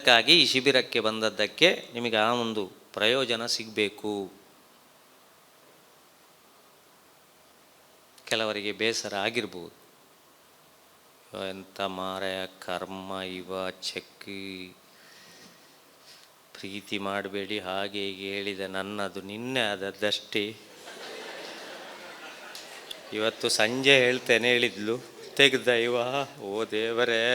ಅದಕ್ಕಾಗಿ ಈ ಶಿಬಿರಕ್ಕೆ ಬಂದದ್ದಕ್ಕೆ ನಿಮಗೆ ಆ ಒಂದು ಪ್ರಯೋಜನ ಸಿಗಬೇಕು. ಕೆಲವರಿಗೆ ಬೇಸರ ಆಗಿರ್ಬೋದು, ಎಂಥ ಮಾರಾಯ ಕರ್ಮ ಇವ ಚೆಕ್ಕಿ ಪ್ರೀತಿ ಮಾಡಬೇಡಿ ಹಾಗೆ ಹೀಗೆ ಹೇಳಿದ ನನ್ನದು ನಿನ್ನೆ ಆದದ್ದಷ್ಟೇ. ಇವತ್ತು ಸಂಜೆ ಹೇಳ್ತೇನೆ ಹೇಳಿದ್ಲು, ತೆಗೆದ ಇವ. ಓ ದೇವರೇ,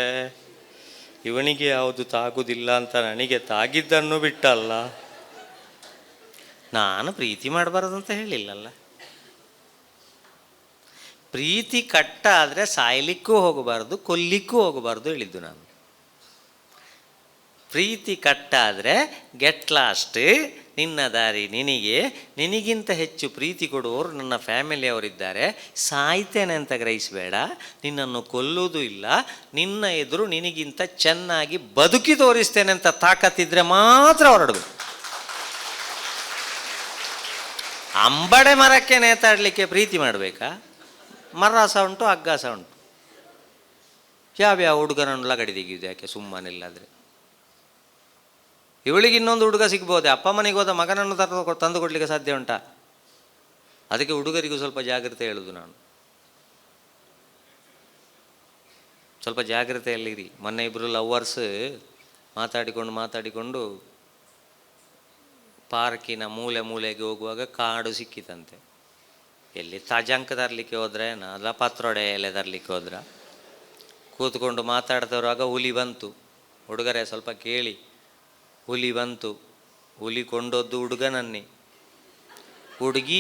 ಇವನಿಗೆ ಯಾವುದು ತಾಗುವುದಿಲ್ಲ ಅಂತ ನನಗೆ ತಾಗಿದ್ದನ್ನು ಬಿಟ್ಟಲ್ಲ. ನಾನು ಪ್ರೀತಿ ಮಾಡಬಾರದು ಅಂತ ಹೇಳಿಲ್ಲಲ್ಲ. ಪ್ರೀತಿ ಕಟ್ಟಾದರೆ ಸಾಯ್ಲಿಕ್ಕೂ ಹೋಗಬಾರ್ದು, ಕೊಲ್ಲಿಕ್ಕೂ ಹೋಗಬಾರ್ದು ಹೇಳಿದ್ದು ನಾನು. ಪ್ರೀತಿ ಕಟ್ಟಾದರೆ ಗೆಟ್ ಲಾಸ್ಟ್, ನಿನ್ನ ದಾರಿ ನಿನಗೆ, ನಿನಗಿಂತ ಹೆಚ್ಚು ಪ್ರೀತಿ ಕೊಡುವವರು ನನ್ನ ಫ್ಯಾಮಿಲಿಯವರಿದ್ದಾರೆ, ಸಾಯ್ತೇನೆ ಅಂತ ಗ್ರಹಿಸಬೇಡ, ನಿನ್ನನ್ನು ಕೊಲ್ಲುವುದೂ ಇಲ್ಲ, ನಿನ್ನ ಎದುರು ನಿನಗಿಂತ ಚೆನ್ನಾಗಿ ಬದುಕಿ ತೋರಿಸ್ತೇನೆ ಅಂತ ತಾಕತ್ತಿದ್ರೆ ಮಾತ್ರ ಹೊರಡಬೇಕು. ಅಂಬಡೆ ಮರಕ್ಕೆ ನೇತಾಡಲಿಕ್ಕೆ ಪ್ರೀತಿ ಮಾಡಬೇಕಾ? ಮರ ಸಹ ಉಂಟು, ಹಗ್ಗ ಸಹ ಉಂಟು. ಯಾವ್ಯಾವ ಹುಡುಗನನ್ನು ಲಗಡಿ ತೆಗೆಯುವುದು ಯಾಕೆ ಸುಮ್ಮನಿಲ್ಲಾದರೆ? ಇವಳಿಗೆ ಇನ್ನೊಂದು ಹುಡುಗ ಸಿಗ್ಬೋದೆ, ಅಪ್ಪ ಮನೆಗೆ ಹೋದ ಮಗನನ್ನು ತಂದು ಕೊಡಲಿಕ್ಕೆ ಸಾಧ್ಯ ಉಂಟಾ? ಅದಕ್ಕೆ ಹುಡುಗರಿಗೂ ಸ್ವಲ್ಪ ಜಾಗ್ರತೆ ಹೇಳುದು ನಾನು. ಸ್ವಲ್ಪ ಜಾಗ್ರತೆಯಲ್ಲಿರಿ. ಮೊನ್ನೆ ಇಬ್ಬರು ಲವ್ವರ್ಸ್ ಮಾತಾಡಿಕೊಂಡು ಪಾರ್ಕಿನ ಮೂಲೆಗೆ ಹೋಗುವಾಗ ಕಾಡು ಸಿಕ್ಕಿತಂತೆ. ಎಲ್ಲಿ ತಜಂಕ ತರಲಿಕ್ಕೆ ಹೋದ್ರೆ ಅಲ್ಲ ಪತ್ರೊಡೆ ಎಲೆ ತರಲಿಕ್ಕೆ ಹೋದ್ರ, ಕೂತ್ಕೊಂಡು ಮಾತಾಡ್ತಿರುವಾಗ ಹುಲಿ ಬಂತು. ಹುಡುಗರೇ ಸ್ವಲ್ಪ ಕೇಳಿ, ಹುಲಿ ಬಂತು, ಹುಲಿ ಕೊಂಡೊದ್ದು ಹುಡುಗನನ್ನೇ. ಹುಡುಗಿ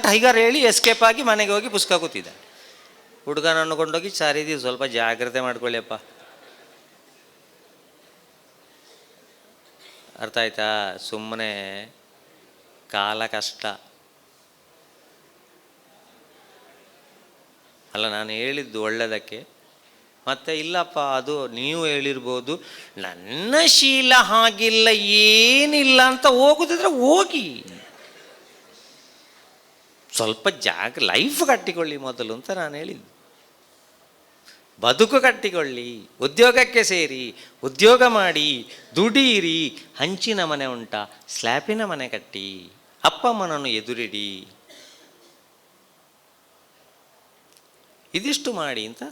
ಟೈಗರ್ ಹೇಳಿ ಎಸ್ಕೇಪ್ ಆಗಿ ಮನೆಗೆ ಹೋಗಿ ಪುಸ್ತಕ ಕೂತಿದ್ದ. ಹುಡುಗನನ್ನು ಕೊಂಡೋಗಿ ಸಾರಿದೀವಿ, ಸ್ವಲ್ಪ ಜಾಗ್ರತೆ ಮಾಡ್ಕೊಳ್ಳಿಯಪ್ಪ. ಅರ್ಥ ಆಯ್ತಾ? ಸುಮ್ಮನೆ ಕಾಲ ಕಷ್ಟ ಅಲ್ಲ, ನಾನು ಹೇಳಿದ್ದು ಒಳ್ಳೆಯದಕ್ಕೆ. ಮತ್ತೆ ಇಲ್ಲಪ್ಪ ಅದು ನೀವು ಹೇಳಿರ್ಬೋದು, ನನ್ನ ಶೀಲ ಹಾಗಿಲ್ಲ ಏನಿಲ್ಲ ಅಂತ ಹೋಗುದಿದ್ರೆ ಹೋಗಿ, ಸ್ವಲ್ಪ ಲೈಫ್ ಕಟ್ಟಿಕೊಳ್ಳಿ ಮೊದಲು ಅಂತ ನಾನು ಹೇಳಿದ್ದು. ಬದುಕು ಕಟ್ಟಿಕೊಳ್ಳಿ, ಉದ್ಯೋಗಕ್ಕೆ ಸೇರಿ, ಉದ್ಯೋಗ ಮಾಡಿ, ದುಡೀರಿ. ಹಂಚಿನ ಮನೆ ಉಂಟಾ, ಸ್ಲ್ಯಾಪಿನ ಮನೆ ಕಟ್ಟಿ, ಅಪ್ಪ ಅಮ್ಮನನ್ನು ಎದುರಿಡಿ. ಇದಿಷ್ಟು ಮಾಡಿ ಅಂತ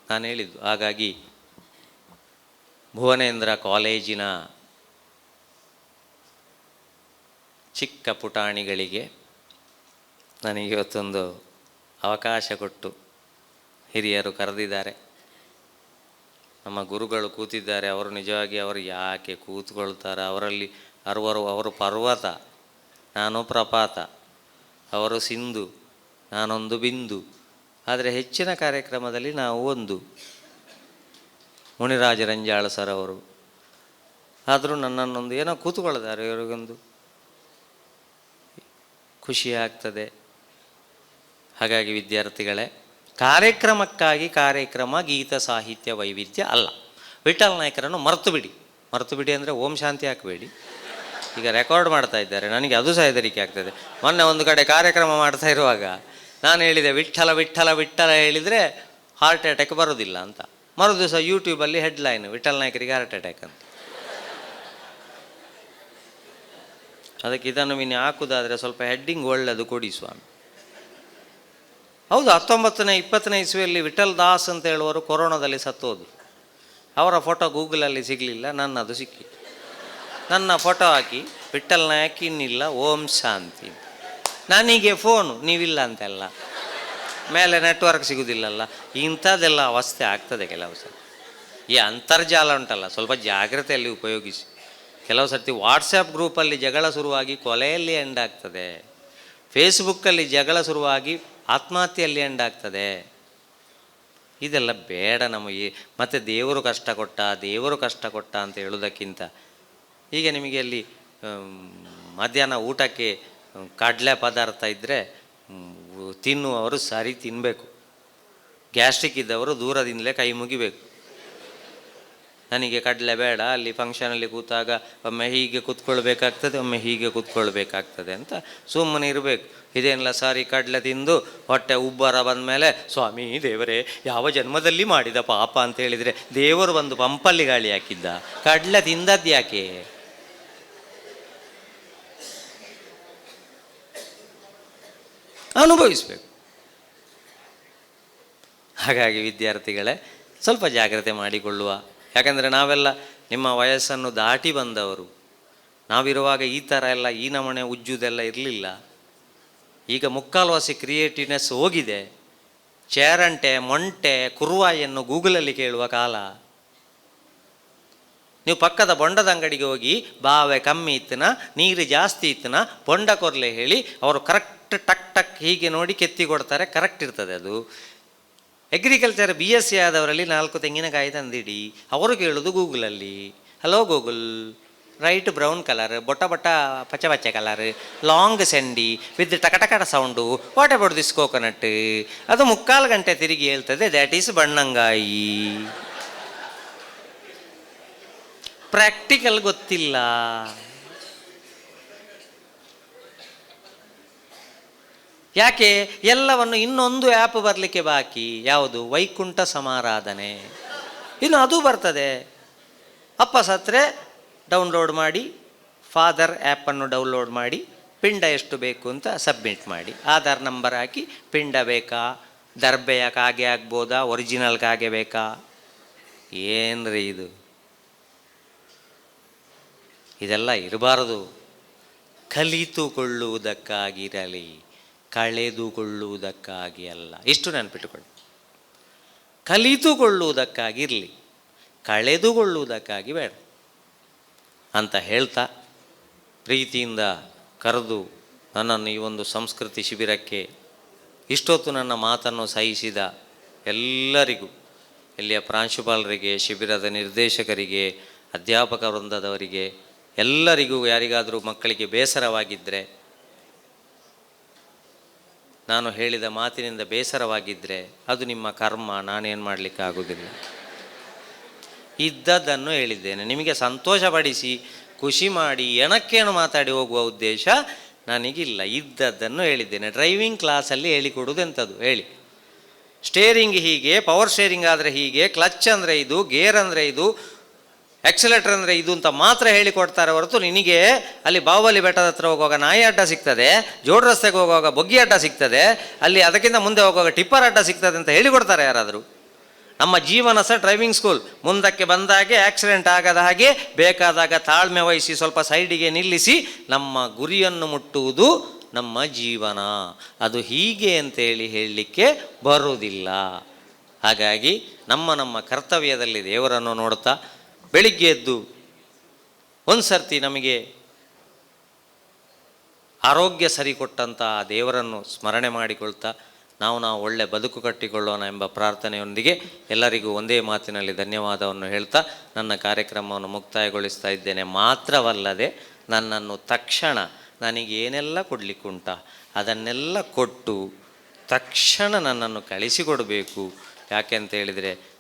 ನಾನು ಹೇಳಿದ್ದು. ಹಾಗಾಗಿ ಭುವನೇಂದ್ರ ಕಾಲೇಜಿನ ಚಿಕ್ಕ ಪುಟಾಣಿಗಳಿಗೆ ನನಗೆ ಇವತ್ತೊಂದು ಅವಕಾಶ ಕೊಟ್ಟು ಹಿರಿಯರು ಕರೆದಿದ್ದಾರೆ. ನಮ್ಮ ಗುರುಗಳು ಕೂತಿದ್ದಾರೆ. ಅವರು ನಿಜವಾಗಿ ಅವರು ಯಾಕೆ ಕೂತ್ಕೊಳ್ತಾರೆ? ಅವರಲ್ಲಿ ಅವರು ಪರ್ವತ, ನಾನು ಪ್ರಪಾತ, ಅವರು ಸಿಂಧು, ನಾನೊಂದು ಬಿಂದು. ಆದರೆ ಹೆಚ್ಚಿನ ಕಾರ್ಯಕ್ರಮದಲ್ಲಿ ನಾವು ಒಂದು. ಮುನಿರಾಜ ರಂಜಾಳ ಸರ್ ಅವರು ಆದರೂ ನನ್ನನ್ನೊಂದು ಏನೋ ಕೂತ್ಕೊಳ್ತಾರೆ, ಇವರಿಗೊಂದು ಖುಷಿ ಆಗ್ತದೆ. ಹಾಗಾಗಿ ವಿದ್ಯಾರ್ಥಿಗಳೇ, ಕಾರ್ಯಕ್ರಮಕ್ಕಾಗಿ ಕಾರ್ಯಕ್ರಮ, ಗೀತ ಸಾಹಿತ್ಯ ವೈವಿಧ್ಯ ಅಲ್ಲ. ವಿಠಲ್ ನಾಯ್ಕರನ್ನು ಮರೆತು ಬಿಡಿ ಅಂದರೆ ಓಂ ಶಾಂತಿ ಹಾಕಬೇಡಿ. ಈಗ ರೆಕಾರ್ಡ್ ಮಾಡ್ತಾ ಇದ್ದಾರೆ, ನನಗೆ ಅದು ಸಹ ಹೆದರಿಕೆ ಆಗ್ತದೆ. ಮೊನ್ನೆ ಒಂದು ಕಡೆ ಕಾರ್ಯಕ್ರಮ ಮಾಡ್ತಾ ಇರುವಾಗ ನಾನು ಹೇಳಿದೆ, ವಿಠಲ ವಿಠಲ ವಿಠಲ ಹೇಳಿದರೆ ಹಾರ್ಟ್ ಅಟ್ಯಾಕ್ ಬರೋದಿಲ್ಲ ಅಂತ. ಮರು ದಿವಸ ಯೂಟ್ಯೂಬಲ್ಲಿ ಹೆಡ್ಲೈನ್, ವಿಠಲ್ ನಾಯ್ಕರಿಗೆ ಹಾರ್ಟ್ ಅಟ್ಯಾಕ್ ಅಂತ. ಅದಕ್ಕೆ ಇದನ್ನು ಇನ್ನು ಹಾಕುವುದಾದರೆ ಸ್ವಲ್ಪ ಹೆಡ್ಡಿಂಗ್ ಒಳ್ಳೆಯದು ಕೊಡಿ ಸ್ವಾಮಿ. ಹೌದು, 19ನೇ 20ನೇ ಇಸ್ವಿಯಲ್ಲಿ ವಿಠಲ್ ದಾಸ್ ಅಂತ ಹೇಳುವರು ಕೊರೋನಾದಲ್ಲಿ ಸತ್ತೋದು. ಅವರ ಫೋಟೋ ಗೂಗಲಲ್ಲಿ ಸಿಗಲಿಲ್ಲ, ನನ್ನದು ಸಿಕ್ಕಿ. ನನ್ನ ಫೋಟೋ ಹಾಕಿ ವಿಠಲ್ ನಾಯಕ್ ಇನ್ನಿಲ್ಲ, ಓಂ ಶಾಂತಿ. ನನಗೆ ಫೋನು, ನೀವಿಲ್ಲ ಅಂತೆಲ್ಲ, ಮೇಲೆ ನೆಟ್ವರ್ಕ್ ಸಿಗೋದಿಲ್ಲಲ್ಲ. ಇಂಥದ್ದೆಲ್ಲ ಅವಸ್ಥೆ ಆಗ್ತದೆ ಕೆಲವು ಸಲ. ಈ ಅಂತರ್ಜಾಲ ಉಂಟಲ್ಲ, ಸ್ವಲ್ಪ ಜಾಗ್ರತೆಯಲ್ಲಿ ಉಪಯೋಗಿಸಿ. ಕೆಲವು ಸರ್ತಿ ವಾಟ್ಸಪ್ ಗ್ರೂಪಲ್ಲಿ ಜಗಳ ಶುರುವಾಗಿ ಕೊಲೆಯಲ್ಲಿ ಎಂಡ್ ಆಗ್ತದೆ. ಫೇಸ್ಬುಕ್ಕಲ್ಲಿ ಜಗಳ ಶುರುವಾಗಿ ಆತ್ಮಹತ್ಯೆಯಲ್ಲಿ ಎಂಡ್ ಆಗ್ತದೆ. ಇದೆಲ್ಲ ಬೇಡ ನಮಗೆ. ಮತ್ತು ದೇವರು ಕಷ್ಟ ಕೊಟ್ಟ ಅಂತ ಹೇಳೋದಕ್ಕಿಂತ, ಈಗ ನಿಮಗೆ ಅಲ್ಲಿ ಮಧ್ಯಾಹ್ನ ಊಟಕ್ಕೆ ಕಡಲೆ ಪದಾರ್ಥ ಇದ್ದರೆ ತಿನ್ನುವವರು ಸರಿ ತಿನ್ನಬೇಕು. ಗ್ಯಾಸ್ಟ್ರಿಕ್ ಇದ್ದವರು ದೂರದಿಂದಲೇ ಕೈ ಮುಗಿಬೇಕು. ನನಗೆ ಕಡಲೆ ಬೇಡ, ಅಲ್ಲಿ ಫಂಕ್ಷನಲ್ಲಿ ಕೂತಾಗ ಒಮ್ಮೆ ಹೀಗೆ ಕೂತ್ಕೊಳ್ಬೇಕಾಗ್ತದೆ, ಒಮ್ಮೆ ಹೀಗೆ ಕೂತ್ಕೊಳ್ಬೇಕಾಗ್ತದೆ ಅಂತ ಸುಮ್ಮನೆ ಇರಬೇಕು. ಇದೇನಿಲ್ಲ ಸಾರಿ ಕಡಲೆ ತಿಂದು ಹೊಟ್ಟೆ ಉಬ್ಬರ ಬಂದಮೇಲೆ ಸ್ವಾಮಿ ದೇವರೇ ಯಾವ ಜನ್ಮದಲ್ಲಿ ಮಾಡಿದ ಪಾಪ ಅಂತ ಹೇಳಿದರೆ ದೇವರು ಬಂದು ಪಂಪಲ್ಲಿ ಗಾಳಿ ಹಾಕಿದ್ದ, ಕಡಲೆ ತಿಂದದ್ದು ಯಾಕೆ? ಅನುಭವಿಸ್ಬೇಕು. ಹಾಗಾಗಿ ವಿದ್ಯಾರ್ಥಿಗಳೇ ಸ್ವಲ್ಪ ಜಾಗ್ರತೆ ಮಾಡಿಕೊಳ್ಳುವ. ಯಾಕಂದರೆ ನಾವೆಲ್ಲ ನಿಮ್ಮ ವಯಸ್ಸನ್ನು ದಾಟಿ ಬಂದವರು. ನಾವಿರುವಾಗ ಈ ಥರ ಎಲ್ಲ ಈ ನಮೂನೆ ಉಜ್ಜುದೆಲ್ಲ ಇರಲಿಲ್ಲ. ಈಗ ಮುಕ್ಕಾಲ್ವಾಸಿ ಕ್ರಿಯೇಟಿವ್ನೆಸ್ ಹೋಗಿದೆ. ಚೇರಂಟೆ ಮೊಂಟೆ ಕುರುವಾಯನ್ನು ಗೂಗಲಲ್ಲಿ ಕೇಳುವ ಕಾಲ. ನೀವು ಪಕ್ಕದ ಬೊಂಡದ ಅಂಗಡಿಗೆ ಹೋಗಿ ಬಾವೆ ಕಮ್ಮಿ ಇತ್ತನ ನೀರು ಜಾಸ್ತಿ ಇತ್ತನ ಬೊಂಡ ಕೊರಲೆ ಹೇಳಿ ಅವರು ಕರೆಕ್ಟ್ ಟಕ್ ಟಕ್ ಹೀಗೆ ನೋಡಿ ಕೆತ್ತಿ ಕೊಡ್ತಾರೆ, ಕರೆಕ್ಟ್ ಇರ್ತದೆ ಅದು. ಅಗ್ರಿಕಲ್ಚರ್ BSc ಆದವರಲ್ಲಿ 4 ತೆಂಗಿನಕಾಯಿ ತಂದಿಡಿ, ಅವರು ಕೇಳೋದು ಗೂಗಲಲ್ಲಿ, hello Google right brown colour, ಬೊಟ್ಟ ಬೊಟ್ಟ ಪಚ್ಚ ಪಚ್ಚೆ ಕಲರ್, ಲಾಂಗ್ ಸೆಂಡಿ ವಿತ್ ಟಕಟಕಟ sound, what about this coconut? ಅದು 3/4 ಗಂಟೆ ತಿರುಗಿ ಹೇಳ್ತದೆ, ದ್ಯಾಟ್ ಈಸ್ ಬಣ್ಣಂಗಾಯಿ. ಪ್ರಾಕ್ಟಿಕಲ್ ಗೊತ್ತಿಲ್ಲ. ಯಾಕೆ? ಎಲ್ಲವನ್ನು ಇನ್ನೊಂದು ಆ್ಯಪ್ ಬರಲಿಕ್ಕೆ ಬಾಕಿ. ಯಾವುದು? ವೈಕುಂಠ ಸಮಾರಾಧನೆ. ಇನ್ನು ಅದು ಬರ್ತದೆ. ಅಪ್ಪ ಸತ್ರೆ ಡೌನ್ಲೋಡ್ ಮಾಡಿ, ಫಾದರ್ ಆ್ಯಪನ್ನು ಡೌನ್ಲೋಡ್ ಮಾಡಿ, ಪಿಂಡ ಎಷ್ಟು ಬೇಕು ಅಂತ ಸಬ್ಮಿಟ್ ಮಾಡಿ, ಆಧಾರ್ ನಂಬರ್ ಹಾಕಿ, ಪಿಂಡ ಬೇಕಾ, ದರ್ಬೆಯ ಕಾಗೆ ಆಗ್ಬೋದಾ, ಒರಿಜಿನಲ್ ಕಾಗೆ ಬೇಕಾ? ಏನ್ರಿ ಇದು? ಇದೆಲ್ಲ ಇರಬಾರದು. ಕಲಿತುಕೊಳ್ಳುವುದಕ್ಕಾಗಿರಲಿ, ಕಳೆದುಕೊಳ್ಳುವುದಕ್ಕಾಗಿ ಅಲ್ಲ. ಇಷ್ಟು ನೆನಪಿಟ್ಟುಕೊಳ್ಳಿ. ಕಲಿತುಕೊಳ್ಳುವುದಕ್ಕಾಗಿರಲಿ, ಕಳೆದುಕೊಳ್ಳುವುದಕ್ಕಾಗಿ ಬೇಡ ಅಂತ ಹೇಳ್ತಾ, ಪ್ರೀತಿಯಿಂದ ಕರೆದು ನನ್ನನ್ನು ಈ ಒಂದು ಸಂಸ್ಕೃತಿ ಶಿಬಿರಕ್ಕೆ ಇಷ್ಟೊತ್ತು ನನ್ನ ಮಾತನ್ನು ಸಹಿಸಿದ ಎಲ್ಲರಿಗೂ, ಇಲ್ಲಿಯ ಪ್ರಾಂಶುಪಾಲರಿಗೆ, ಶಿಬಿರದ ನಿರ್ದೇಶಕರಿಗೆ, ಅಧ್ಯಾಪಕ ವೃಂದದವರಿಗೆ ಎಲ್ಲರಿಗೂ, ಯಾರಿಗಾದರೂ ಮಕ್ಕಳಿಗೆ ಬೇಸರವಾಗಿದ್ದರೆ, ನಾನು ಹೇಳಿದ ಮಾತಿನಿಂದ ಬೇಸರವಾಗಿದ್ದರೆ ಅದು ನಿಮ್ಮ ಕರ್ಮ, ನಾನೇನು ಮಾಡಲಿಕ್ಕಾಗೋದಿಲ್ಲ. ಇದ್ದದ್ದನ್ನು ಹೇಳಿದ್ದೇನೆ. ನಿಮಗೆ ಸಂತೋಷಪಡಿಸಿ ಖುಷಿ ಮಾಡಿ ಎಣಕ್ಕೇನು ಮಾತಾಡಿ ಹೋಗುವ ಉದ್ದೇಶ ನನಗಿಲ್ಲ. ಇದ್ದದ್ದನ್ನು ಹೇಳಿದ್ದೇನೆ. ಡ್ರೈವಿಂಗ್ ಕ್ಲಾಸಲ್ಲಿ ಹೇಳಿಕೊಡುವುದೆಂಥದ್ದು ಹೇಳಿ? ಸ್ಟೇರಿಂಗ್ ಹೀಗೆ, ಪವರ್ ಸ್ಟೇರಿಂಗ್ ಆದರೆ ಹೀಗೆ, ಕ್ಲಚ್ ಅಂದರೆ ಇದು, ಗೇರ್ ಅಂದರೆ ಇದು, ಆಕ್ಸಿಲೇಟರ್ ಅಂದರೆ ಇದು ಅಂತ ಮಾತ್ರ ಹೇಳಿಕೊಡ್ತಾರೆ ಹೊರತು, ನಿನಗೆ ಅಲ್ಲಿ ಬಾಹುಬಲಿ ಬೆಟ್ಟದ ಹತ್ರ ಹೋಗುವಾಗ ನಾಯಿ ಅಡ್ಡ ಸಿಗ್ತದೆ, ಜೋಡು ರಸ್ತೆಗೆ ಹೋಗುವಾಗ ಬೊಗ್ಗಿ ಅಡ್ಡ ಸಿಗ್ತದೆ, ಅಲ್ಲಿ ಅದಕ್ಕಿಂತ ಮುಂದೆ ಹೋಗುವಾಗ ಟಿಪ್ಪರ್ ಅಡ್ಡ ಸಿಗ್ತದೆ ಅಂತ ಹೇಳಿಕೊಡ್ತಾರೆ ಯಾರಾದರೂ? ನಮ್ಮ ಜೀವನ ಸಹ ಡ್ರೈವಿಂಗ್ ಸ್ಕೂಲ್. ಮುಂದಕ್ಕೆ ಬಂದಾಗೆ ಆಕ್ಸಿಡೆಂಟ್ ಆಗದ ಹಾಗೆ ಬೇಕಾದಾಗ ತಾಳ್ಮೆ ವಹಿಸಿ ಸ್ವಲ್ಪ ಸೈಡಿಗೆ ನಿಲ್ಲಿಸಿ ನಮ್ಮ ಗುರಿಯನ್ನು ಮುಟ್ಟುವುದು ನಮ್ಮ ಜೀವನ. ಅದು ಹೀಗೆ ಅಂತೇಳಿ ಹೇಳಲಿಕ್ಕೆ ಬರುವುದಿಲ್ಲ. ಹಾಗಾಗಿ ನಮ್ಮ ಕರ್ತವ್ಯದಲ್ಲಿ ದೇವರನ್ನು ನೋಡ್ತಾ, ಬೆಳಿಗ್ಗೆ ಎದ್ದು ಒಂದು ಸರ್ತಿ ನಮಗೆ ಆರೋಗ್ಯ ಸರಿ ಕೊಟ್ಟಂಥ ದೇವರನ್ನು ಸ್ಮರಣೆ ಮಾಡಿಕೊಳ್ತಾ ನಾವು ಒಳ್ಳೆ ಬದುಕು ಕಟ್ಟಿಕೊಳ್ಳೋಣ ಎಂಬ ಪ್ರಾರ್ಥನೆಯೊಂದಿಗೆ ಎಲ್ಲರಿಗೂ ಒಂದೇ ಮಾತಿನಲ್ಲಿ ಧನ್ಯವಾದವನ್ನು ಹೇಳ್ತಾ ನನ್ನ ಕಾರ್ಯಕ್ರಮವನ್ನು ಮುಕ್ತಾಯಗೊಳಿಸ್ತಾ ಇದ್ದೇನೆ. ಮಾತ್ರವಲ್ಲದೆ ನನ್ನನ್ನು ತಕ್ಷಣ ನನಗೇನೆಲ್ಲ ಕೊಡಲಿಕ್ಕುಂಟ ಅದನ್ನೆಲ್ಲ ಕೊಟ್ಟು ತಕ್ಷಣ ನನ್ನನ್ನು ಕಳಿಸಿಕೊಡಬೇಕು. ಯಾಕೆ ಅಂತ ಹೇಳಿದರೆ